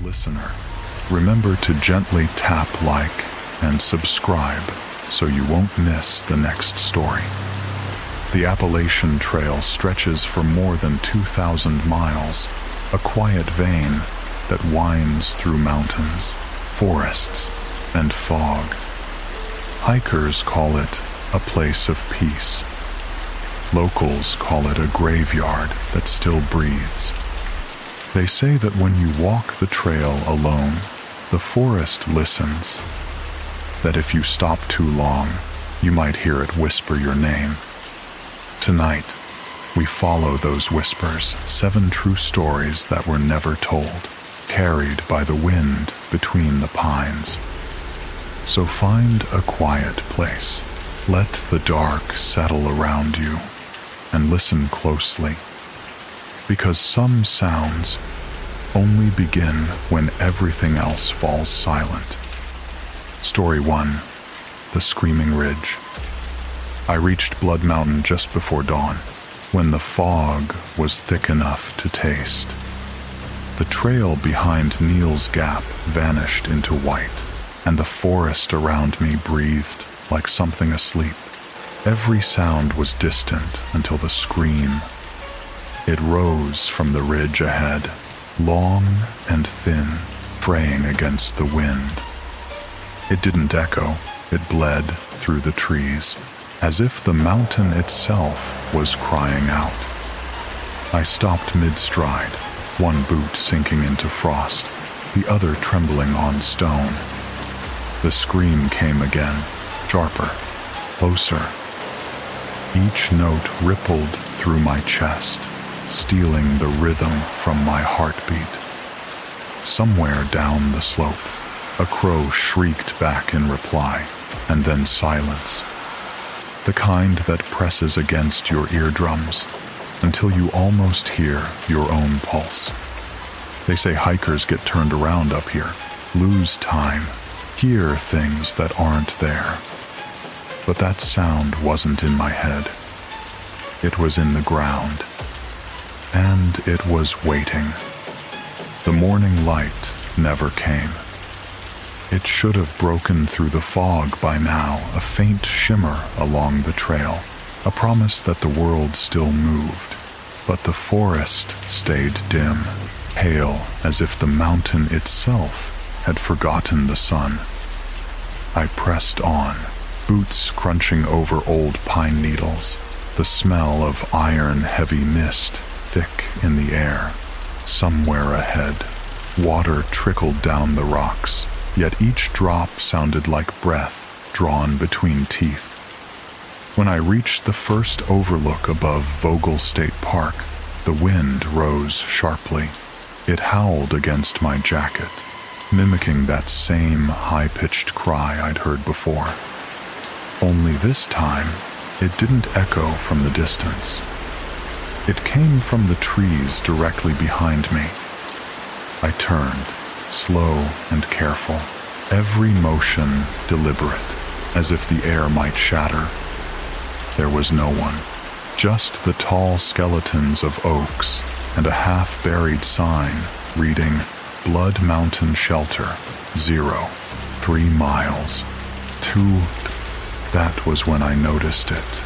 listener, remember to gently tap like and subscribe so you won't miss the next story. The Appalachian Trail stretches for more than 2,000 miles, a quiet vein that winds through mountains, forests, and fog. Hikers call it a place of peace. Locals call it a graveyard that still breathes. They say that when you walk the trail alone, the forest listens. That if you stop too long, you might hear it whisper your name. Tonight, we follow those whispers, 7 true stories that were never told, carried by the wind between the pines. So find a quiet place. Let the dark settle around you and listen closely, because some sounds only begin when everything else falls silent. Story 1. The Screaming Ridge. I reached Blood Mountain just before dawn, when the fog was thick enough to taste. The trail behind Neal's Gap vanished into white, and the forest around me breathed like something asleep. Every sound was distant until the scream. It rose from the ridge ahead, long and thin, fraying against the wind. It didn't echo, it bled through the trees, as if the mountain itself was crying out. I stopped mid-stride, one boot sinking into frost, the other trembling on stone. The scream came again, sharper, closer. Each note rippled through my chest, stealing the rhythm from my heartbeat. Somewhere down the slope, a crow shrieked back in reply, and then silence. The kind that presses against your eardrums until you almost hear your own pulse. They say hikers get turned around up here, lose time, hear things that aren't there. But that sound wasn't in my head. It was in the ground. And it was waiting. The morning light never came. It should have broken through the fog by now, a faint shimmer along the trail, a promise that the world still moved. But the forest stayed dim, pale as if the mountain itself had forgotten the sun. I pressed on, boots crunching over old pine needles, the smell of iron-heavy mist thick in the air. Somewhere ahead, water trickled down the rocks, yet each drop sounded like breath drawn between teeth. When I reached the first overlook above Vogel State Park, the wind rose sharply. It howled against my jacket, mimicking that same high-pitched cry I'd heard before. Only this time, it didn't echo from the distance. It came from the trees directly behind me. I turned, slow and careful, every motion deliberate, as if the air might shatter. There was no one, just the tall skeletons of oaks and a half-buried sign reading Blood Mountain Shelter, 0, 3 miles, 2. That was when I noticed it.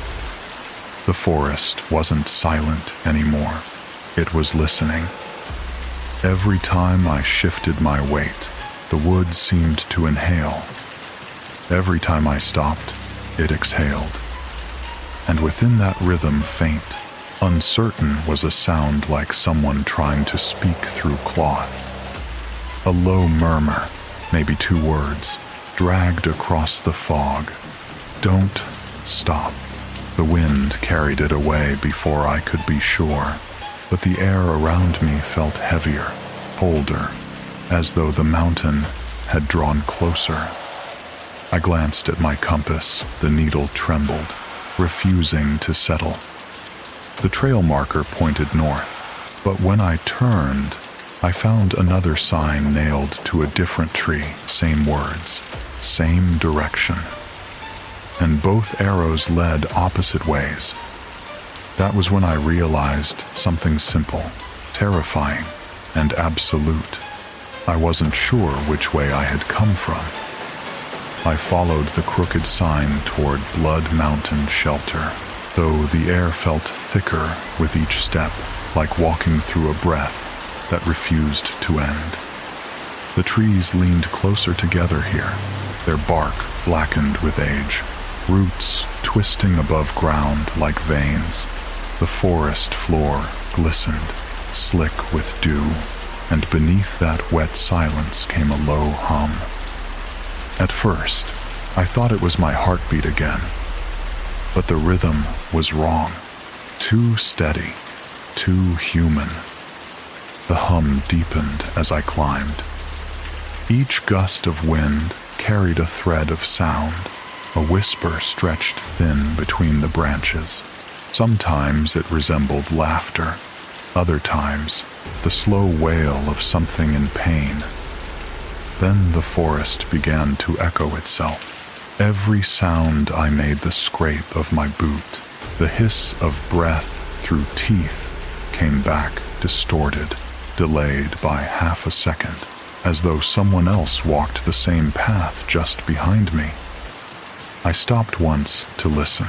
The forest wasn't silent anymore. It was listening. Every time I shifted my weight, the wood seemed to inhale. Every time I stopped, it exhaled. And within that rhythm, faint, uncertain, was a sound like someone trying to speak through cloth. A low murmur, maybe 2 words, dragged across the fog. Don't stop. The wind carried it away before I could be sure, but the air around me felt heavier, colder, as though the mountain had drawn closer. I glanced at my compass. The needle trembled, refusing to settle. The trail marker pointed north, but when I turned, I found another sign nailed to a different tree, same words, same direction. And both arrows led opposite ways. That was when I realized something simple, terrifying, and absolute. I wasn't sure which way I had come from. I followed the crooked sign toward Blood Mountain Shelter, though the air felt thicker with each step, like walking through a breath that refused to end. The trees leaned closer together here, their bark blackened with age, roots twisting above ground like veins. The forest floor glistened, slick with dew, and beneath that wet silence came a low hum. At first, I thought it was my heartbeat again, but the rhythm was wrong, too steady, too human. The hum deepened as I climbed. Each gust of wind carried a thread of sound, a whisper stretched thin between the branches. Sometimes it resembled laughter, other times the slow wail of something in pain. Then the forest began to echo itself. Every sound I made the scrape of my boot, the hiss of breath through teeth came back distorted, delayed by half a second, as though someone else walked the same path just behind me. I stopped once to listen,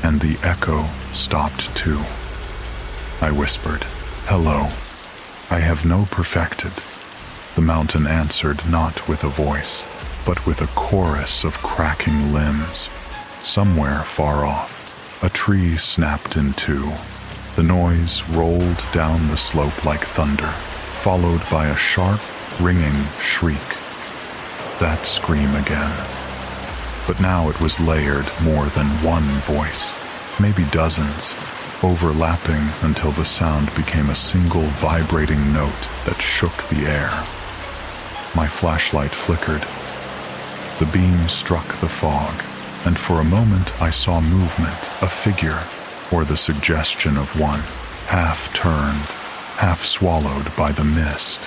and the echo stopped too. I whispered, "Hello." "I have no perfected." The mountain answered not with a voice, but with a chorus of cracking limbs. Somewhere far off, a tree snapped in two. The noise rolled down the slope like thunder, followed by a sharp, ringing shriek. That scream again. But now it was layered more than one voice, maybe dozens, overlapping until the sound became a single vibrating note that shook the air. My flashlight flickered. The beam struck the fog, and for a moment I saw movement, a figure, or the suggestion of one, half turned, half swallowed by the mist.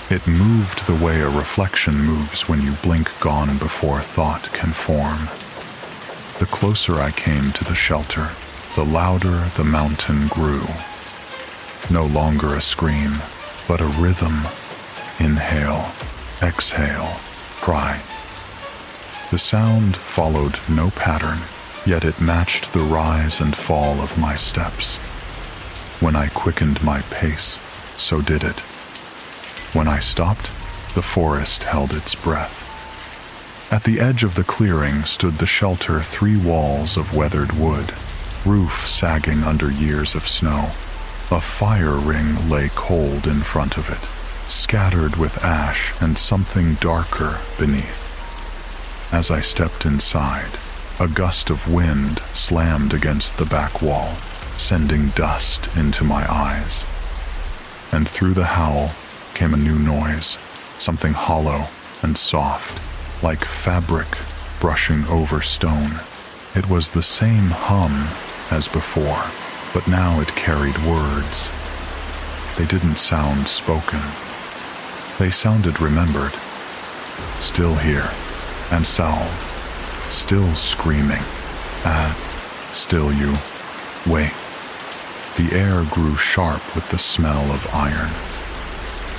It moved the way a reflection moves when you blink gone before thought can form. The closer I came to the shelter, the louder the mountain grew. No longer a scream, but a rhythm. Inhale, exhale, cry. The sound followed no pattern, yet it matched the rise and fall of my steps. When I quickened my pace, so did it. When I stopped, the forest held its breath. At the edge of the clearing stood the shelter, 3 walls of weathered wood, roof sagging under years of snow. A fire ring lay cold in front of it, scattered with ash and something darker beneath. As I stepped inside, a gust of wind slammed against the back wall, sending dust into my eyes. And through the howl came a new noise, something hollow and soft, like fabric brushing over stone. It was the same hum as before, but now it carried words. They didn't sound spoken. They sounded remembered. Still here, and salve, still screaming, still you, wait. The air grew sharp with the smell of iron.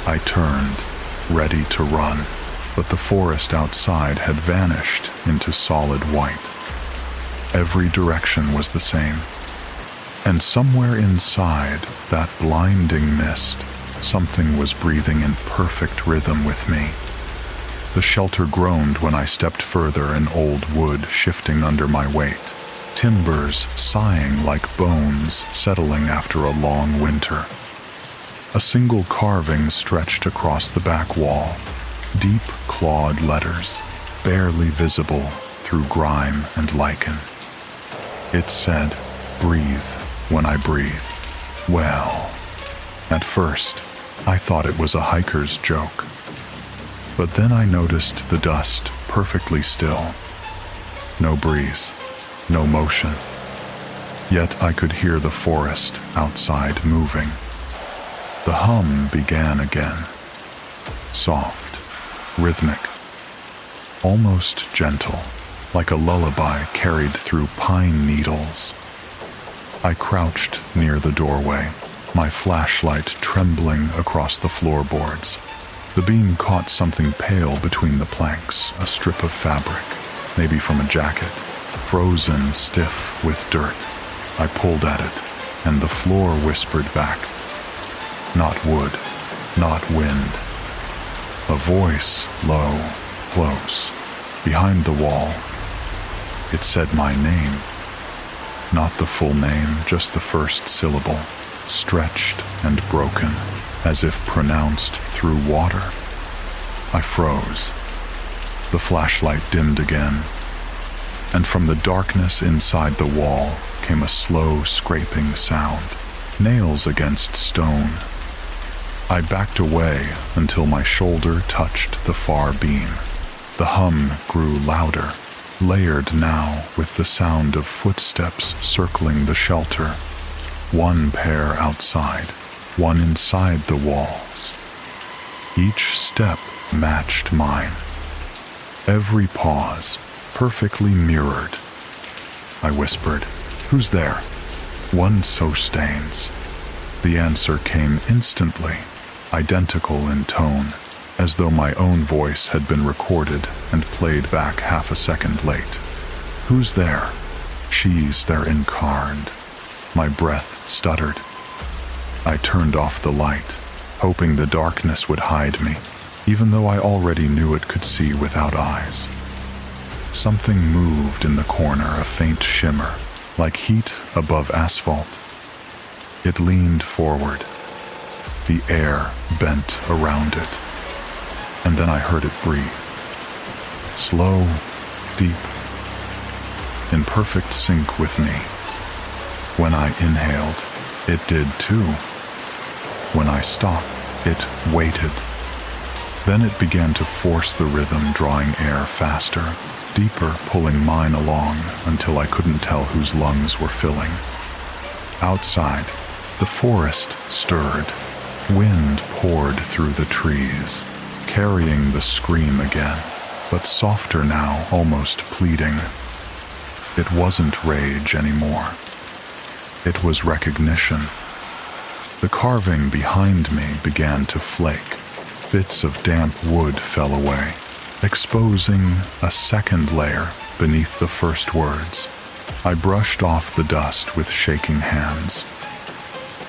I turned, ready to run, but the forest outside had vanished into solid white. Every direction was the same, and somewhere inside that blinding mist, something was breathing in perfect rhythm with me. The shelter groaned when I stepped further, an old wood shifting under my weight, timbers sighing like bones settling after a long winter. A single carving stretched across the back wall, deep clawed letters, barely visible through grime and lichen. It said, "Breathe when I breathe." Well, at first, I thought it was a hiker's joke. But then I noticed the dust perfectly still. No breeze, no motion. Yet I could hear the forest outside moving. The hum began again. Soft, rhythmic, almost gentle, like a lullaby carried through pine needles. I crouched near the doorway, my flashlight trembling across the floorboards. The beam caught something pale between the planks, a strip of fabric, maybe from a jacket, frozen stiff with dirt. I pulled at it, and the floor whispered back. Not wood, not wind. A voice, low, close, behind the wall. It said my name. Not the full name, just the first syllable, stretched and broken, as if pronounced through water. I froze. The flashlight dimmed again, and from the darkness inside the wall came a slow scraping sound, nails against stone. I backed away until my shoulder touched the far beam. The hum grew louder, layered now with the sound of footsteps circling the shelter. One pair outside, one inside the walls. Each step matched mine. Every pause perfectly mirrored. I whispered, "Who's there?" "One so stains." The answer came instantly, identical in tone, as though my own voice had been recorded and played back half a second late. "Who's there?" "She's there incarned." My breath stuttered. I turned off the light, hoping the darkness would hide me, even though I already knew it could see without eyes. Something moved in the corner, a faint shimmer, like heat above asphalt. It leaned forward. The air bent around it, and then I heard it breathe. Slow, deep, in perfect sync with me. When I inhaled, it did too. When I stopped, it waited. Then it began to force the rhythm, drawing air faster, deeper, pulling mine along until I couldn't tell whose lungs were filling. Outside, the forest stirred. Wind poured through the trees, carrying the scream again, but softer now, almost pleading. It wasn't rage anymore. It was recognition. The carving behind me began to flake. Bits of damp wood fell away, exposing a second layer beneath the first words. I brushed off the dust with shaking hands.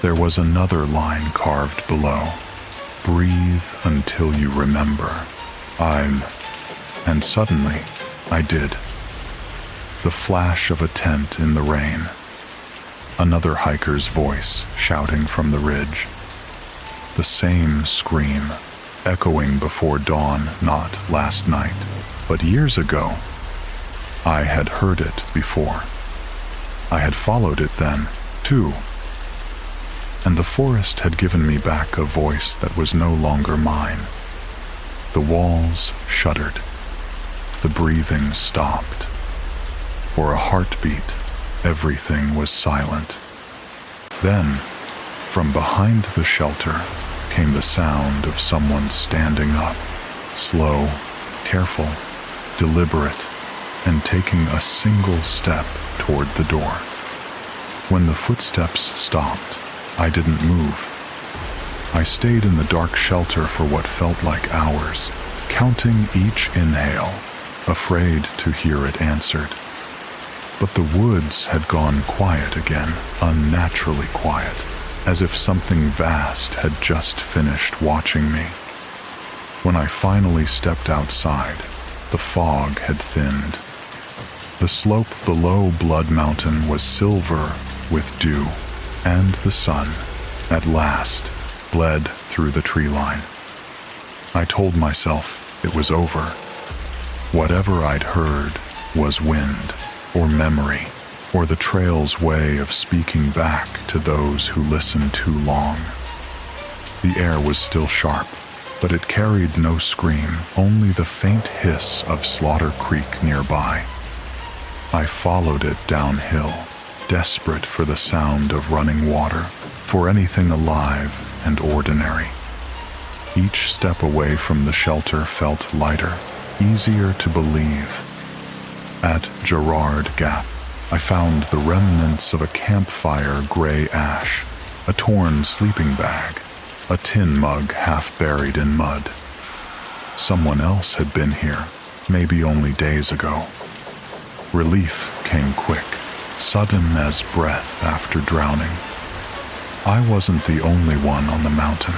There was another line carved below. "Breathe until you remember. And suddenly, I did. The flash of a tent in the rain. Another hiker's voice shouting from the ridge. The same scream, echoing before dawn, not last night, but years ago. I had heard it before. I had followed it then, too. And the forest had given me back a voice that was no longer mine. The walls shuddered. The breathing stopped. For a heartbeat, everything was silent. Then, from behind the shelter, came the sound of someone standing up, slow, careful, deliberate, and taking a single step toward the door. When the footsteps stopped, I didn't move. I stayed in the dark shelter for what felt like hours, counting each inhale, afraid to hear it answered. But the woods had gone quiet again, unnaturally quiet, as if something vast had just finished watching me. When I finally stepped outside, the fog had thinned. The slope below Blood Mountain was silver with dew, and the sun, at last, bled through the tree line. I told myself it was over. Whatever I'd heard was wind, or memory, or the trail's way of speaking back to those who listened too long. The air was still sharp, but it carried no scream, only the faint hiss of Slaughter Creek nearby. I followed it downhill, desperate for the sound of running water, for anything alive and ordinary. Each step away from the shelter felt lighter, easier to believe. At Gerard Gap, I found the remnants of a campfire gray ash, a torn sleeping bag, a tin mug half buried in mud, Someone else had been here, maybe only days ago. Relief came quick, sudden as breath after drowning. I wasn't the only one on the mountain.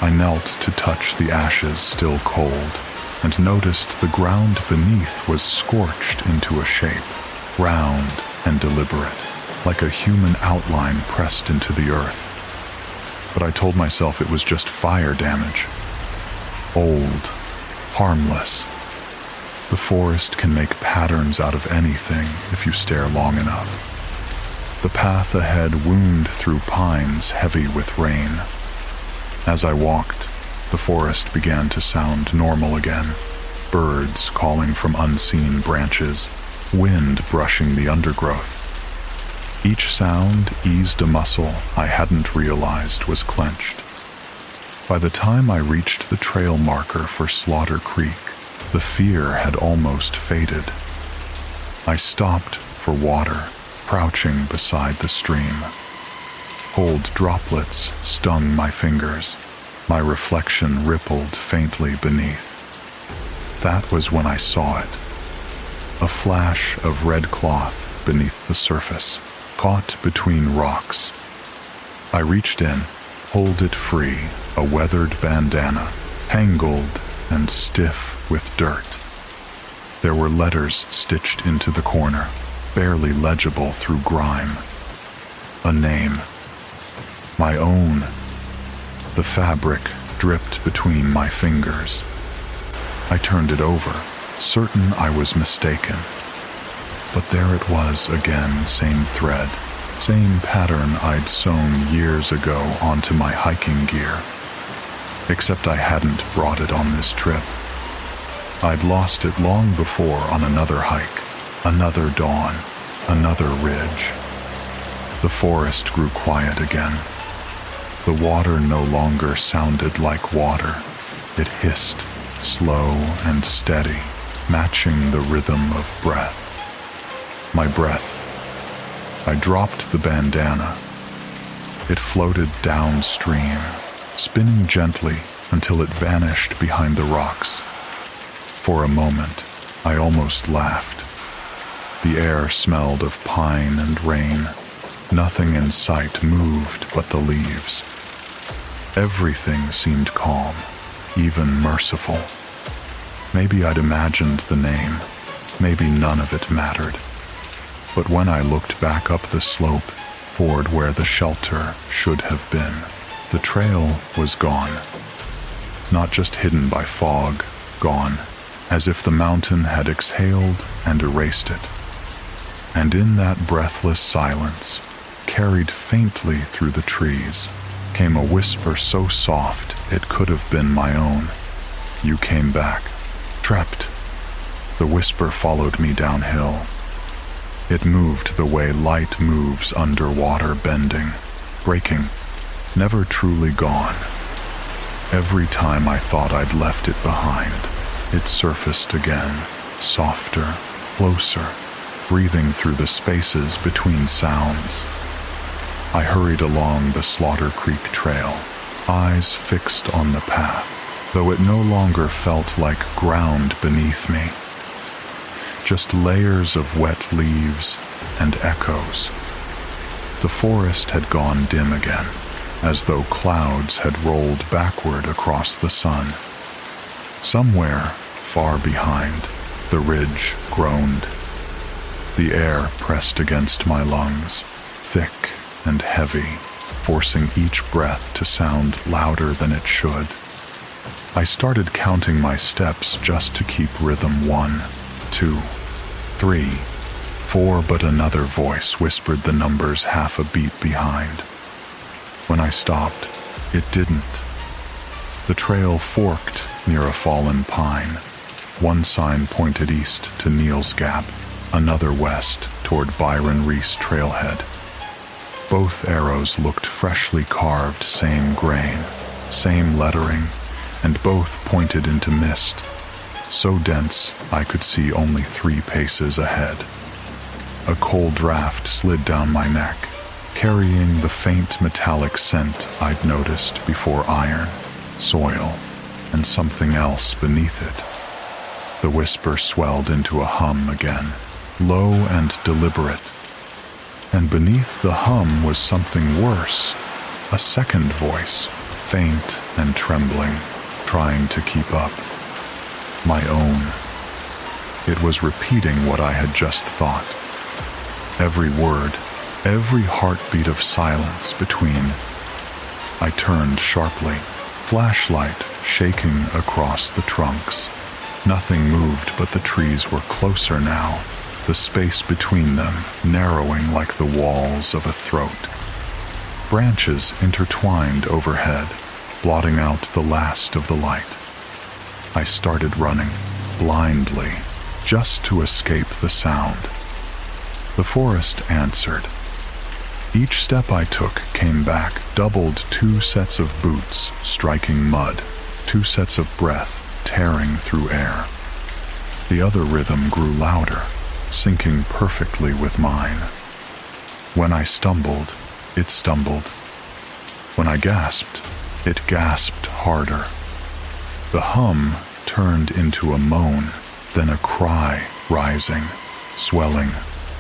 I knelt to touch the ashes still cold, and noticed the ground beneath was scorched into a shape, round and deliberate, like a human outline pressed into the earth. But I told myself it was just fire damage. Old, harmless. The forest can make patterns out of anything if you stare long enough. The path ahead wound through pines heavy with rain. As I walked, the forest began to sound normal again. Birds calling from unseen branches, wind brushing the undergrowth. Each sound eased a muscle I hadn't realized was clenched. By the time I reached the trail marker for Slaughter Creek, the fear had almost faded. I stopped for water, crouching beside the stream. Cold droplets stung my fingers. My reflection rippled faintly beneath. That was when I saw it. A flash of red cloth beneath the surface, caught between rocks. I reached in, pulled it free, a weathered bandana, tangled and stiff with dirt. There were letters stitched into the corner, barely legible through grime. A name. My own. The fabric dripped between my fingers. I turned it over, certain I was mistaken. But there it was again, same thread, same pattern I'd sewn years ago onto my hiking gear. Except I hadn't brought it on this trip. I'd lost it long before on another hike, another dawn, another ridge. The forest grew quiet again. The water no longer sounded like water. It hissed, slow and steady, matching the rhythm of breath. My breath. I dropped the bandana. It floated downstream, spinning gently until it vanished behind the rocks. For a moment, I almost laughed. The air smelled of pine and rain. Nothing in sight moved but the leaves. Everything seemed calm, even merciful. Maybe I'd imagined the name. Maybe none of it mattered. But when I looked back up the slope, toward where the shelter should have been, the trail was gone. Not just hidden by fog, gone, as if the mountain had exhaled and erased it. And in that breathless silence, carried faintly through the trees, came a whisper so soft it could have been my own. You came back, trapped. The whisper followed me downhill. It moved the way light moves underwater, bending, breaking, never truly gone. Every time I thought I'd left it behind, it surfaced again, softer, closer, breathing through the spaces between sounds. I hurried along the Slaughter Creek trail, eyes fixed on the path, though it no longer felt like ground beneath me. Just layers of wet leaves and echoes. The forest had gone dim again, as though clouds had rolled backward across the sun. Somewhere, far behind, the ridge groaned. The air pressed against my lungs, thick and heavy, forcing each breath to sound louder than it should. I started counting my steps just to keep rhythm. 1, 2, 3, 4, but another voice whispered the numbers half a beat behind. When I stopped, it didn't. The trail forked near a fallen pine. One sign pointed east to Neal's Gap, another west toward Byron Reese trailhead. Both arrows looked freshly carved, same grain, same lettering, and both pointed into mist, so dense I could see only 3 paces ahead. A cold draft slid down my neck, carrying the faint metallic scent I'd noticed before: iron, soil, and something else beneath it. The whisper swelled into a hum again, low and deliberate. And beneath the hum was something worse, a second voice, faint and trembling, trying to keep up. My own. It was repeating what I had just thought. Every word, every heartbeat of silence between. I turned sharply, flashlight shaking across the trunks. Nothing moved, but the trees were closer now, the space between them narrowing like the walls of a throat. Branches intertwined overhead, blotting out the last of the light. I started running, blindly, just to escape the sound. The forest answered. Each step I took came back, doubled 2 sets of boots striking mud, 2 sets of breath tearing through air. The other rhythm grew louder, syncing perfectly with mine. When I stumbled, it stumbled. When I gasped, it gasped harder. The hum turned into a moan, then a cry rising, swelling,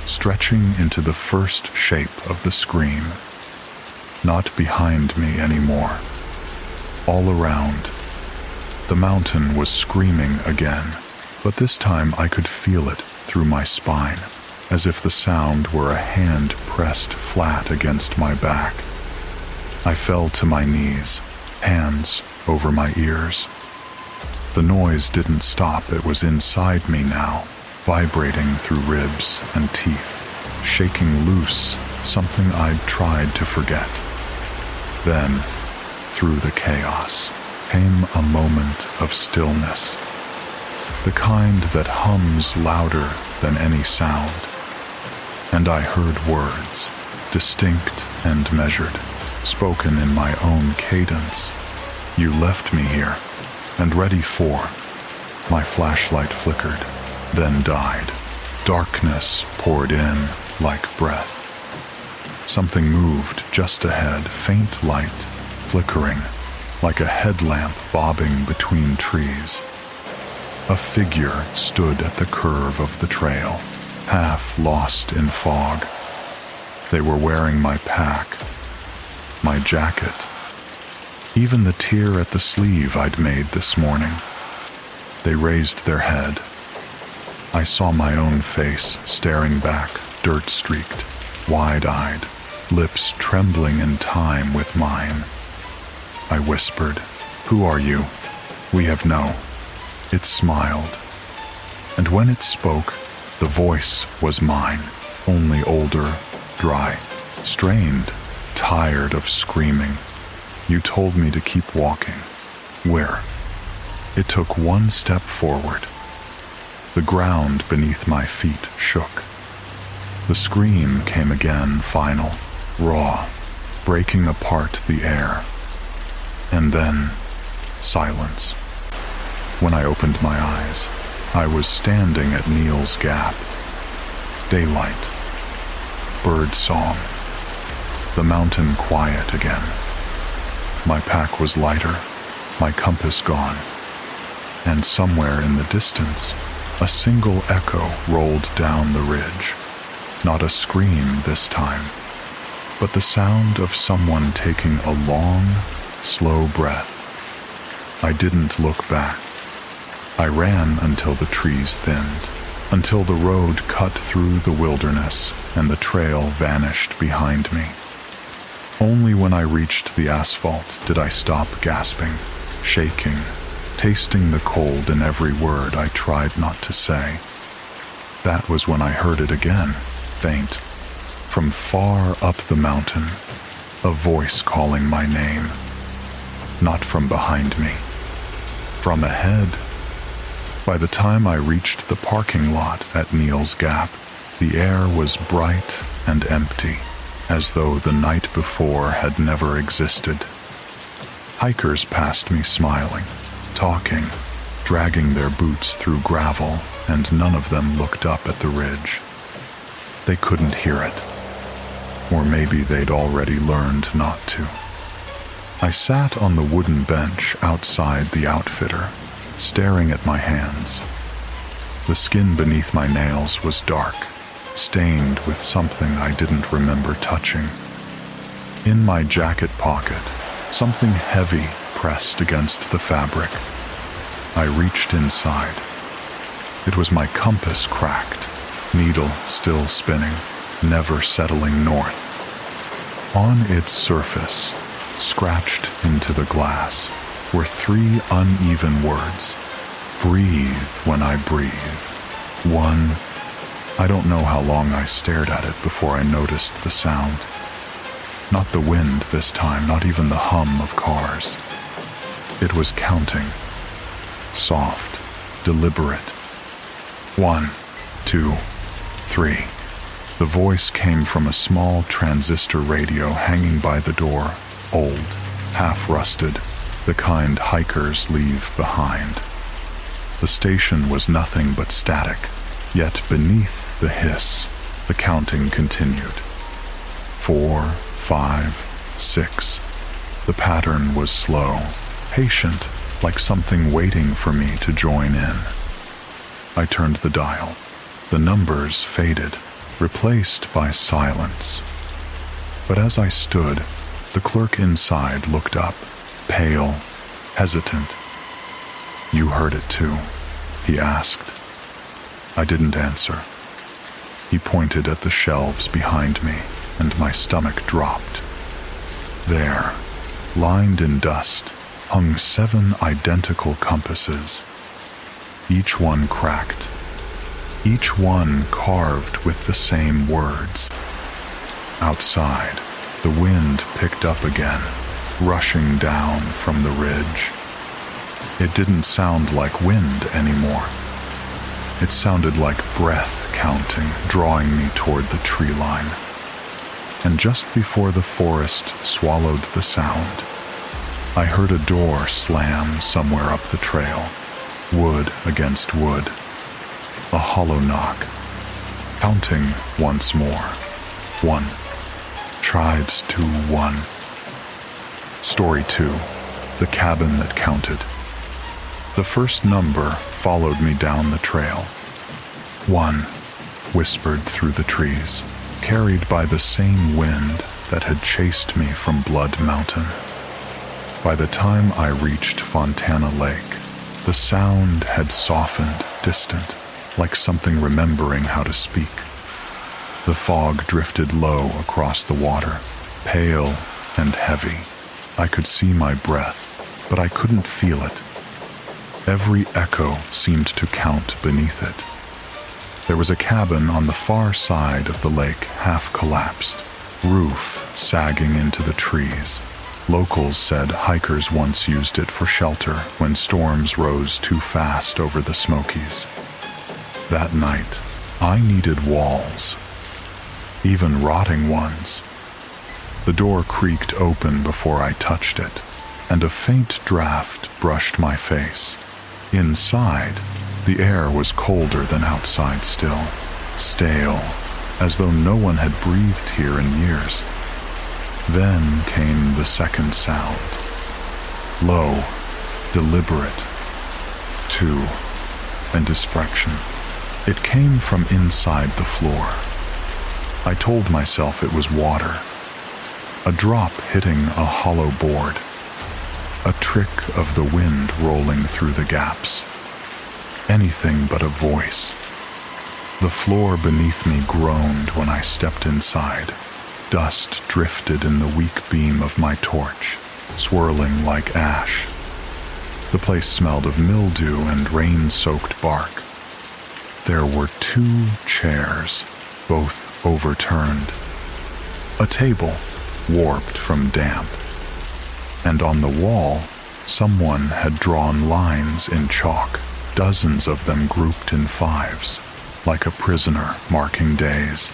stretching into the first shape of the scream. Not behind me anymore. All around. The mountain was screaming again, but this time I could feel it through my spine, as if the sound were a hand pressed flat against my back. I fell to my knees, hands over my ears. The noise didn't stop. It was inside me now, vibrating through ribs and teeth, shaking loose something I'd tried to forget. Then, through the chaos, came a moment of stillness, the kind that hums louder than any sound. And I heard words, distinct and measured, spoken in my own cadence. You left me here, and ready for. My flashlight flickered, then died. Darkness poured in like breath. Something moved just ahead, faint light, flickering, like a headlamp bobbing between trees. A figure stood at the curve of the trail, half lost in fog. They were wearing my pack, my jacket, even the tear at the sleeve I'd made this morning. They raised their head. I saw my own face staring back, dirt-streaked, wide-eyed, lips trembling in time with mine. I whispered, "Who are you?" "We have no." It smiled. And when it spoke, the voice was mine, only older, dry, strained, tired of screaming. "You told me to keep walking." "Where?" It took one step forward. The ground beneath my feet shook. The scream came again, final, raw, breaking apart the air. And then, silence. When I opened my eyes, I was standing at Neil's Gap. Daylight. Bird song. The mountain quiet again. My pack was lighter, my compass gone. And somewhere in the distance, a single echo rolled down the ridge. Not a scream this time, but the sound of someone taking a long, slow breath. I didn't look back. I ran until the trees thinned, until the road cut through the wilderness and the trail vanished behind me. Only when I reached the asphalt did I stop gasping, shaking, tasting the cold in every word I tried not to say. That was when I heard it again, faint, from far up the mountain, a voice calling my name. Not from behind me, from ahead. By the time I reached the parking lot at Neil's Gap, the air was bright and empty, as though the night before had never existed. Hikers passed me smiling, talking, dragging their boots through gravel, and none of them looked up at the ridge. They couldn't hear it. Or maybe they'd already learned not to. I sat on the wooden bench outside the outfitter, staring at my hands. The skin beneath my nails was dark, stained with something I didn't remember touching. In my jacket pocket, something heavy pressed against the fabric. I reached inside. It was my compass cracked, needle still spinning, never settling north. On its surface, scratched into the glass, were 3 uneven words. Breathe when I breathe. 1. I don't know how long I stared at it before I noticed the sound. Not the wind this time, not even the hum of cars. It was counting. Soft, deliberate. 1, 2, 3. The voice came from a small transistor radio hanging by the door, old, half-rusted, the kind hikers leave behind. The station was nothing but static, yet beneath the hiss, the counting continued. 4, 5, 6. The pattern was slow, patient, like something waiting for me to join in. I turned the dial. The numbers faded, replaced by silence. But as I stood, the clerk inside looked up, pale, hesitant. "You heard it too?" he asked. I didn't answer. He pointed at the shelves behind me, and my stomach dropped. There, lined in dust, hung 7 identical compasses. Each one cracked, each one carved with the same words. Outside, the wind picked up again, rushing down from the ridge. It didn't sound like wind anymore. It sounded like breath counting, drawing me toward the tree line. And just before the forest swallowed the sound, I heard a door slam somewhere up the trail, wood against wood. A hollow knock. Counting once more. 1. Trides to 1. Story 2. The cabin that counted. The first number followed me down the trail. 1 whispered through the trees, carried by the same wind that had chased me from Blood Mountain. By the time I reached Fontana Lake, the sound had softened, distant, like something remembering how to speak. The fog drifted low across the water, pale and heavy. I could see my breath, but I couldn't feel it. Every echo seemed to count beneath it. There was a cabin on the far side of the lake, half collapsed, roof sagging into the trees. Locals said hikers once used it for shelter when storms rose too fast over the Smokies. That night, I needed walls, even rotting ones. The door creaked open before I touched it, and a faint draft brushed my face. Inside, the air was colder than outside still, stale, as though no one had breathed here in years. Then came the second sound. Low, deliberate, 2, and disfraction. It came from inside the floor. I told myself it was water. A drop hitting a hollow board. A trick of the wind rolling through the gaps. Anything but a voice. The floor beneath me groaned when I stepped inside. Dust drifted in the weak beam of my torch, swirling like ash. The place smelled of mildew and rain-soaked bark. There were 2 chairs, both overturned. A table, warped from damp. And on the wall, someone had drawn lines in chalk, dozens of them grouped in 5s, like a prisoner marking days.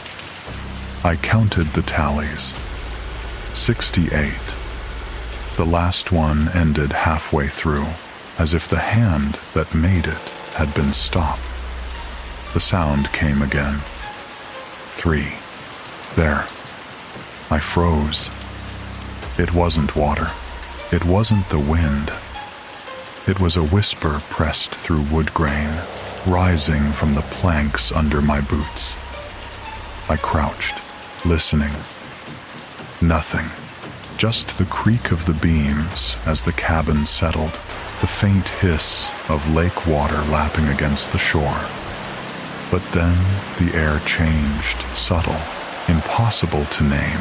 I counted the tallies. 68. The last one ended halfway through, as if the hand that made it had been stopped. The sound came again. 3. There. I froze. It wasn't water. It wasn't the wind. It was a whisper pressed through wood grain, rising from the planks under my boots. I crouched, listening. Nothing. Just the creak of the beams as the cabin settled, the faint hiss of lake water lapping against the shore. But then the air changed, subtle, impossible to name.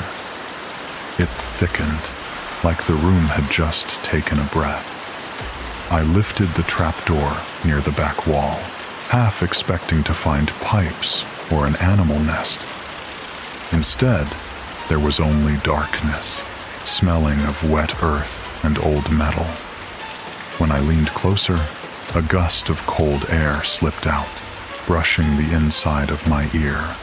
It thickened, like the room had just taken a breath. I lifted the trapdoor near the back wall, half expecting to find pipes or an animal nest. Instead, there was only darkness, smelling of wet earth and old metal. When I leaned closer, a gust of cold air slipped out, brushing the inside of my ear.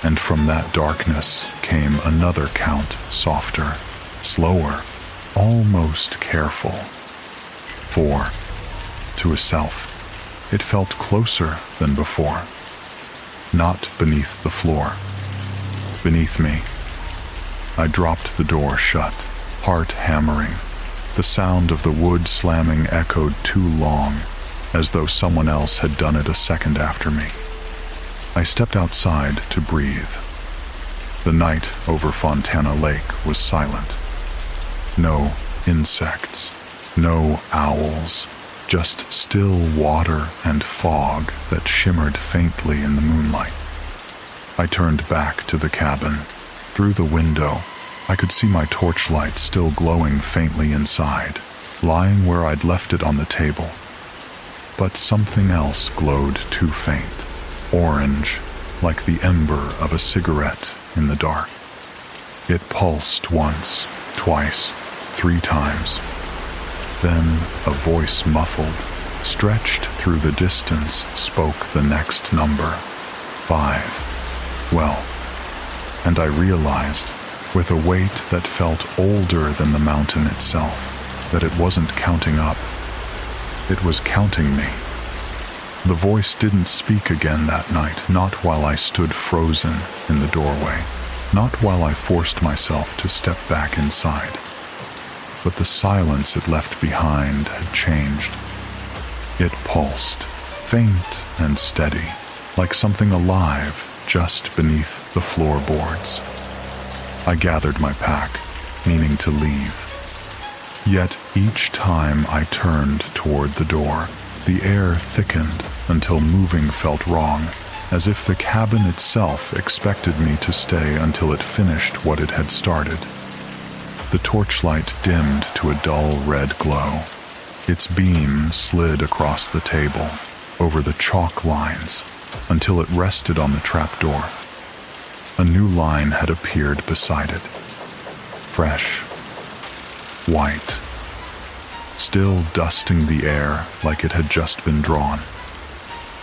And from that darkness came another count, softer, slower, almost careful. 4. To a self, it felt closer than before. Not beneath the floor. Beneath me. I dropped the door shut, heart hammering. The sound of the wood slamming echoed too long, as though someone else had done it a second after me. I stepped outside to breathe. The night over Fontana Lake was silent. No insects, no owls, just still water and fog that shimmered faintly in the moonlight. I turned back to the cabin. Through the window, I could see my torchlight still glowing faintly inside, lying where I'd left it on the table. But something else glowed too faint, orange, like the ember of a cigarette in the dark. It pulsed once, twice, 3 times. Then a voice muffled, stretched through the distance, spoke the next number, 5. Well, and I realized, with a weight that felt older than the mountain itself, that it wasn't counting up. It was counting me. The voice didn't speak again that night, not while I stood frozen in the doorway, not while I forced myself to step back inside. But the silence it left behind had changed. It pulsed, faint and steady, like something alive just beneath the floorboards. I gathered my pack, meaning to leave. Yet each time I turned toward the door, the air thickened until moving felt wrong, as if the cabin itself expected me to stay until it finished what it had started. The torchlight dimmed to a dull red glow. Its beam slid across the table, over the chalk lines, until it rested on the trapdoor. A new line had appeared beside it. Fresh. White. Still dusting the air like it had just been drawn.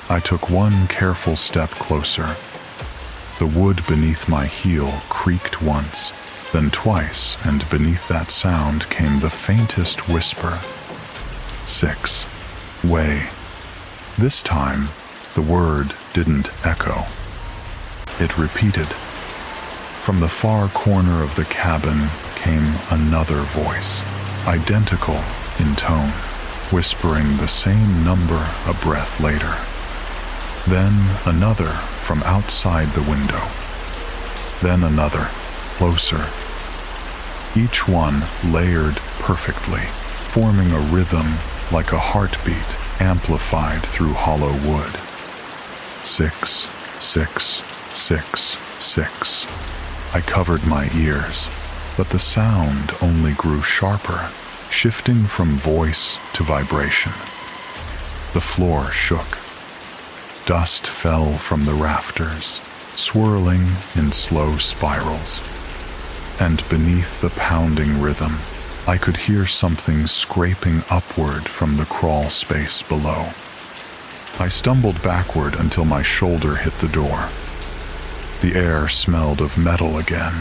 I took one careful step closer. The wood beneath my heel creaked once, then twice, and beneath that sound came the faintest whisper. 6. Way. This time, the word didn't echo. It repeated. From the far corner of the cabin came another voice, identical in tone, whispering the same number a breath later. Then another from outside the window. Then another, closer. Each one layered perfectly, forming a rhythm like a heartbeat amplified through hollow wood. 6, 6, 6, 6. I covered my ears, but the sound only grew sharper, shifting from voice to vibration. The floor shook. Dust fell from the rafters, swirling in slow spirals. And beneath the pounding rhythm, I could hear something scraping upward from the crawl space below. I stumbled backward until my shoulder hit the door. The air smelled of metal again,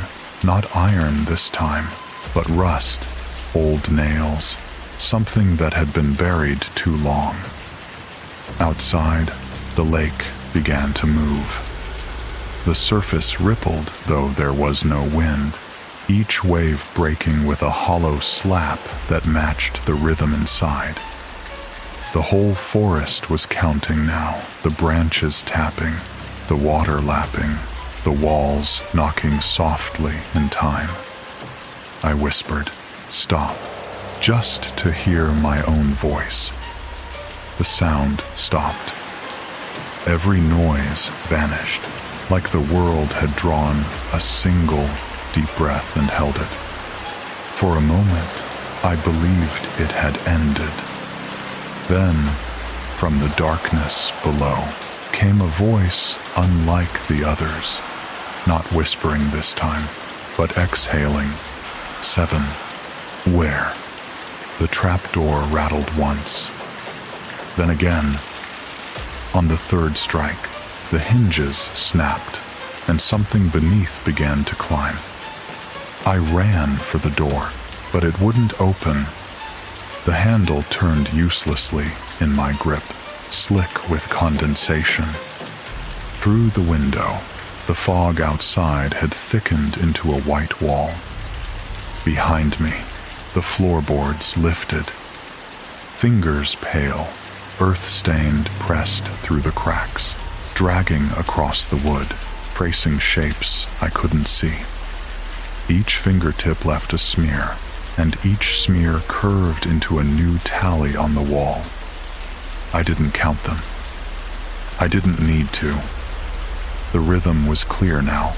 not iron this time, but rust, old nails, something that had been buried too long. Outside, the lake began to move. The surface rippled, though there was no wind, each wave breaking with a hollow slap that matched the rhythm inside. The whole forest was counting now, the branches tapping, the water lapping, the walls knocking softly in time. I whispered, "Stop," just to hear my own voice. The sound stopped. Every noise vanished, like the world had drawn a single deep breath and held it. For a moment, I believed it had ended. Then, from the darkness below, came a voice unlike the others, not whispering this time, but exhaling. 7. Where? The trapdoor rattled once. Then again. On the third strike, the hinges snapped, and something beneath began to climb. I ran for the door, but it wouldn't open. The handle turned uselessly in my grip, slick with condensation. Through the window, the fog outside had thickened into a white wall. Behind me, the floorboards lifted. Fingers pale, earth-stained, pressed through the cracks, dragging across the wood, tracing shapes I couldn't see. Each fingertip left a smear, and each smear curved into a new tally on the wall. I didn't count them. I didn't need to. The rhythm was clear now.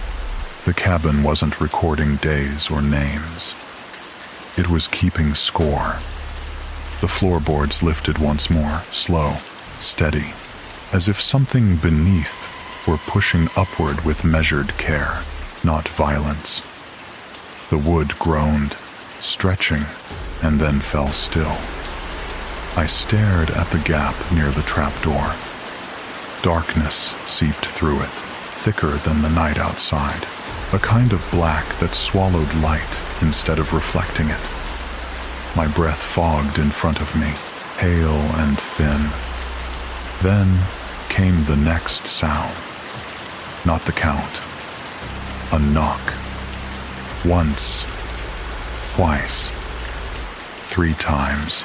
The cabin wasn't recording days or names. It was keeping score. The floorboards lifted once more, slow, steady, as if something beneath were pushing upward with measured care, not violence. The wood groaned, stretching, and then fell still. I stared at the gap near the trapdoor. Darkness seeped through it, thicker than the night outside, a kind of black that swallowed light instead of reflecting it. My breath fogged in front of me, pale and thin. Then came the next sound. Not the count. A knock. Once. Twice. 3 times.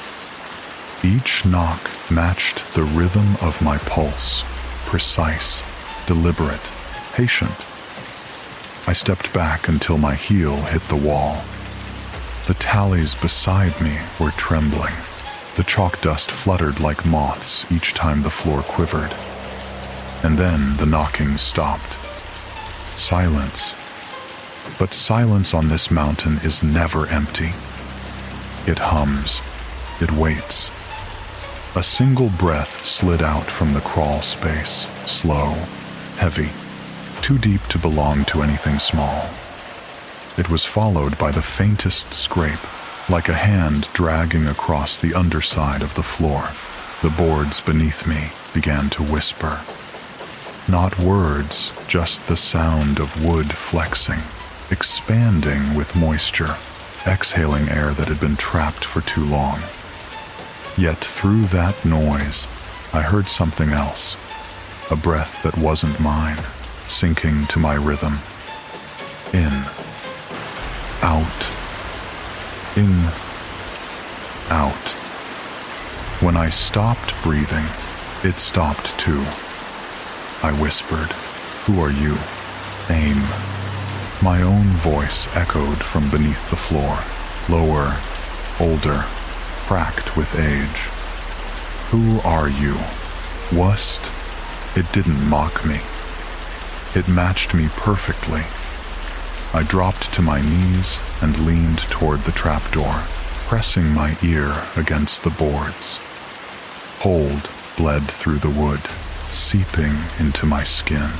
Each knock matched the rhythm of my pulse, precise, deliberate, patient. I stepped back until my heel hit the wall. The tallies beside me were trembling. The chalk dust fluttered like moths each time the floor quivered. And then the knocking stopped. Silence. But silence on this mountain is never empty. It hums. It waits. A single breath slid out from the crawl space, slow, heavy, too deep to belong to anything small. It was followed by the faintest scrape, like a hand dragging across the underside of the floor. The boards beneath me began to whisper. Not words, just the sound of wood flexing, expanding with moisture, exhaling air that had been trapped for too long. Yet through that noise, I heard something else, a breath that wasn't mine, sinking to my rhythm. In. Out. In. Out. When I stopped breathing, it stopped too. I whispered, "Who are you?" Aim. My own voice echoed from beneath the floor, lower, older, cracked with age. "Who are you?" Wust? It didn't mock me. It matched me perfectly. I dropped to my knees and leaned toward the trapdoor, pressing my ear against the boards. Cold bled through the wood, seeping into my skin.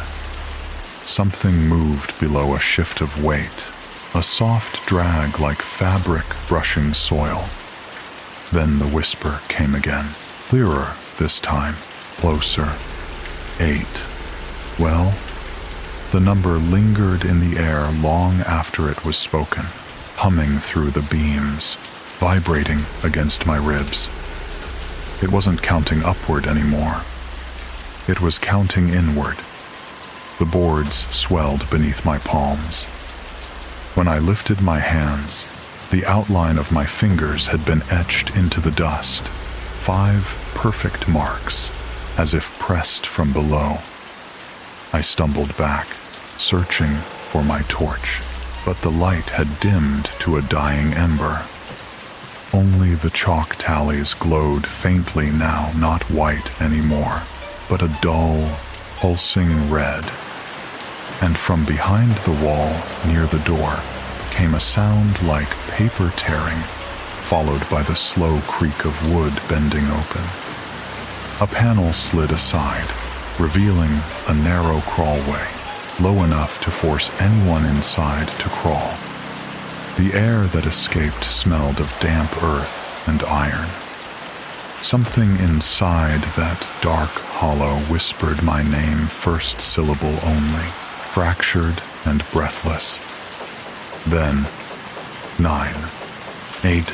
Something moved below a shift of weight, a soft drag like fabric brushing soil. Then the whisper came again, clearer this time, closer. 8. Well, the number lingered in the air long after it was spoken, humming through the beams, vibrating against my ribs. It wasn't counting upward anymore. It was counting inward. The boards swelled beneath my palms. When I lifted my hands, the outline of my fingers had been etched into the dust, 5 perfect marks, as if pressed from below. I stumbled back, searching for my torch, but the light had dimmed to a dying ember. Only the chalk tallies glowed faintly now, not white anymore, but a dull, pulsing red. And from behind the wall, near the door, came a sound like paper tearing, followed by the slow creak of wood bending open. A panel slid aside, revealing a narrow crawlway, low enough to force anyone inside to crawl. The air that escaped smelled of damp earth and iron. Something inside that dark hollow whispered my name, first syllable only, fractured and breathless. Then, 9, 8.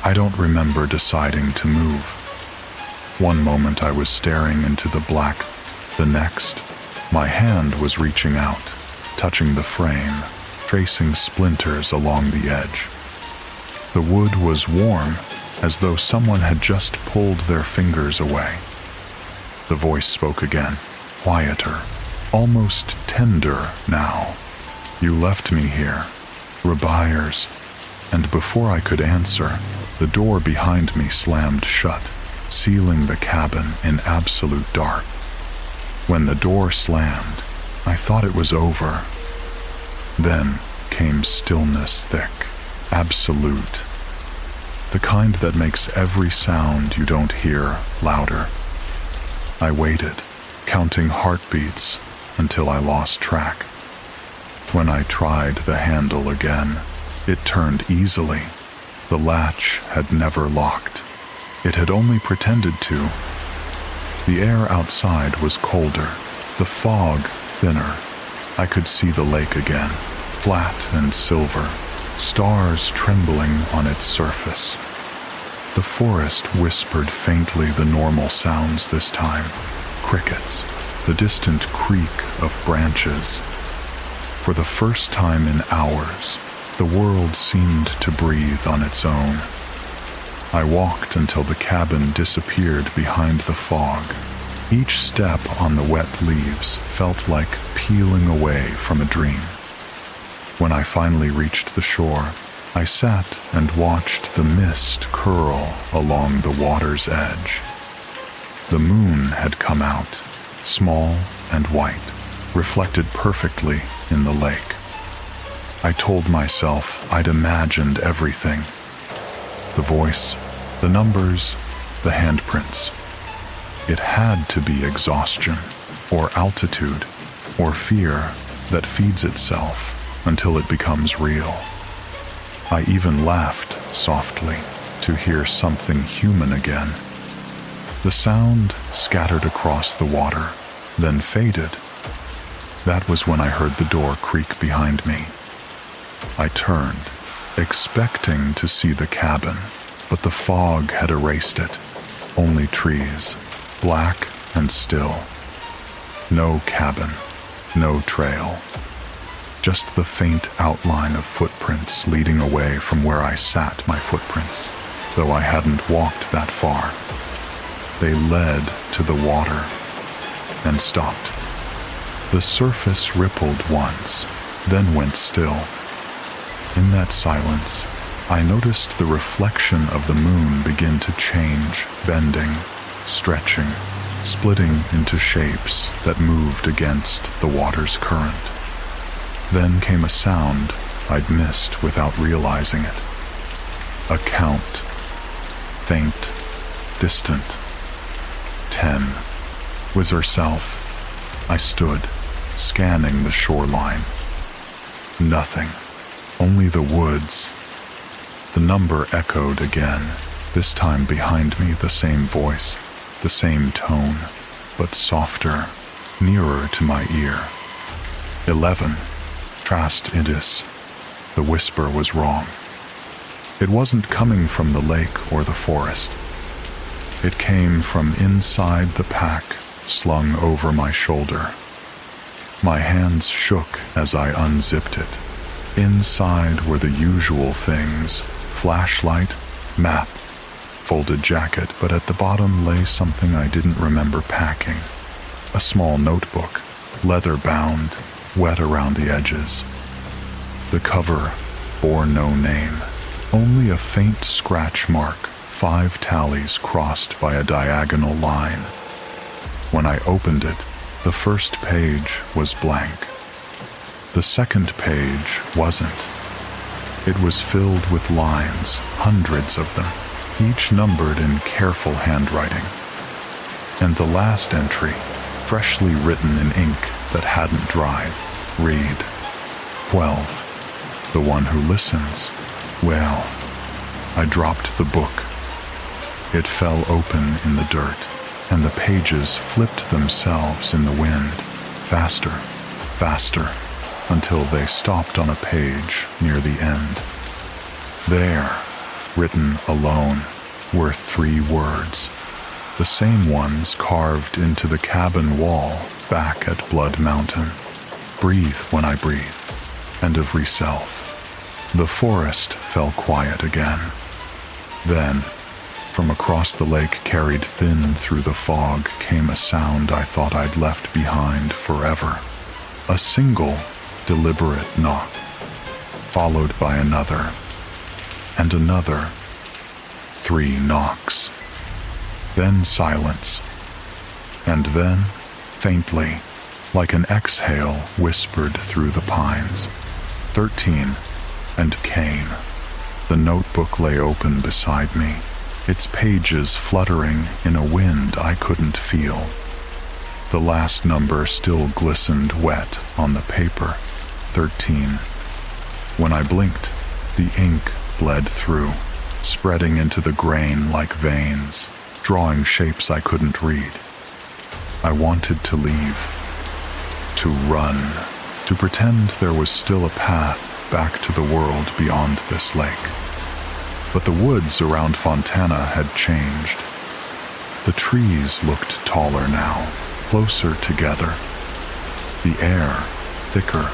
I don't remember deciding to move. One moment I was staring into the black. The next, my hand was reaching out, touching the frame, tracing splinters along the edge. The wood was warm, as though someone had just pulled their fingers away. The voice spoke again, quieter, almost tender now. You left me here, Rebiers. And before I could answer, the door behind me slammed shut, sealing the cabin in absolute dark. When the door slammed, I thought it was over. Then came stillness thick, absolute. The kind that makes every sound you don't hear louder. I waited, counting heartbeats until I lost track. When I tried the handle again, it turned easily. The latch had never locked. It had only pretended to. The air outside was colder, the fog thinner. I could see the lake again, flat and silver, stars trembling on its surface. The forest whispered faintly the normal sounds this time. Crickets, the distant creak of branches. For the first time in hours, the world seemed to breathe on its own. I walked until the cabin disappeared behind the fog. Each step on the wet leaves felt like peeling away from a dream. When I finally reached the shore, I sat and watched the mist curl along the water's edge. The moon had come out, small and white, reflected perfectly in the lake. I told myself I'd imagined everything. The voice, the numbers, the handprints. It had to be exhaustion, or altitude, or fear that feeds itself until it becomes real. I even laughed softly to hear something human again. The sound scattered across the water, then faded. That was when I heard the door creak behind me. I turned, expecting to see the cabin, but the fog had erased it. Only trees, black and still. No cabin, no trail. Just the faint outline of footprints leading away from where I sat, my footprints, though I hadn't walked that far. They led to the water and stopped. The surface rippled once, then went still. In that silence, I noticed the reflection of the moon begin to change, bending, stretching, splitting into shapes that moved against the water's current. Then came a sound I'd missed without realizing it. A count. Faint, distant. 10. With herself, I stood, scanning the shoreline. Nothing. Only the woods. The number echoed again, this time behind me the same voice, the same tone, but softer, nearer to my ear. 11. Trast idis. The whisper was wrong. It wasn't coming from the lake or the forest. It came from inside the pack slung over my shoulder. My hands shook as I unzipped it. Inside were the usual things: flashlight, map, folded jacket, but at the bottom lay something I didn't remember packing. A small notebook, leather-bound, wet around the edges. The cover bore no name, only a faint scratch mark, 5 tallies crossed by a diagonal line. When I opened it, the first page was blank. The second page wasn't. It was filled with lines, hundreds of them, each numbered in careful handwriting. And the last entry, freshly written in ink that hadn't dried, read, 12. The one who listens. Well, I dropped the book. It fell open in the dirt, and the pages flipped themselves in the wind, faster, faster, until they stopped on a page near the end. There, written alone, were 3 words, the same ones carved into the cabin wall back at Blood Mountain. Breathe when I breathe, and of self. The forest fell quiet again. Then, from across the lake, carried thin through the fog, came a sound I thought I'd left behind forever. A single, deliberate knock, followed by another, and another. 3 knocks. Then silence. And then, faintly, like an exhale whispered through the pines. 13, and came. The notebook lay open beside me, its pages fluttering in a wind I couldn't feel. The last number still glistened wet on the paper, 13. When I blinked, the ink bled through, spreading into the grain like veins, drawing shapes I couldn't read. I wanted to leave, to run, to pretend there was still a path back to the world beyond this lake. But the woods around Fontana had changed. The trees looked taller now, closer together. The air thicker.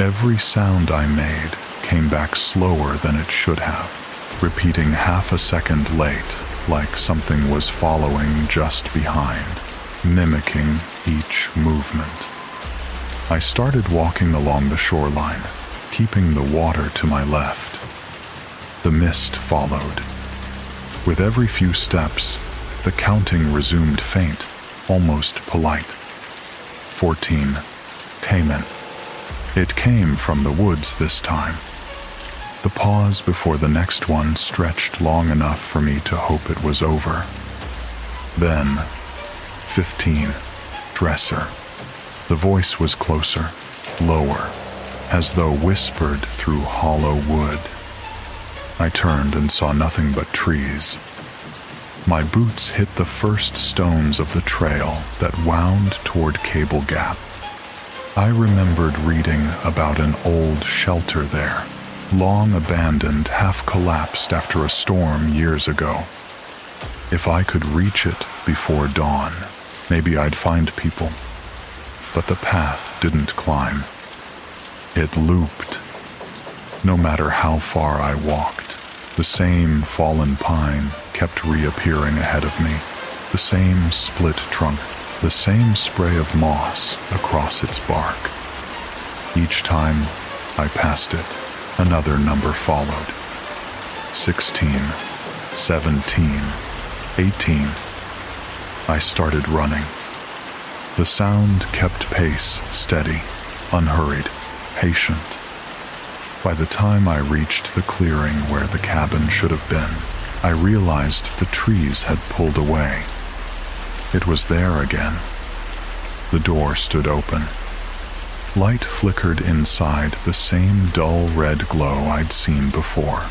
Every sound I made came back slower than it should have, repeating half a second late, like something was following just behind, mimicking each movement. I started walking along the shoreline, keeping the water to my left. The mist followed. With every few steps, the counting resumed faint, almost polite. 14. Cayman. It came from the woods this time. The pause before the next one stretched long enough for me to hope it was over. Then, 15. Dresser. The voice was closer, lower, as though whispered through hollow wood. I turned and saw nothing but trees. My boots hit the first stones of the trail that wound toward Cable Gap. I remembered reading about an old shelter there, long abandoned, half collapsed after a storm years ago. If I could reach it before dawn, maybe I'd find people. But the path didn't climb. It looped. No matter how far I walked, the same fallen pine kept reappearing ahead of me, the same split trunk, the same spray of moss across its bark. Each time I passed it, another number followed. 16, 17, 18. I started running. The sound kept pace, steady, unhurried, patient. By the time I reached the clearing where the cabin should have been, I realized the trees had pulled away. It was there again. The door stood open. Light flickered inside, the same dull red glow I'd seen before.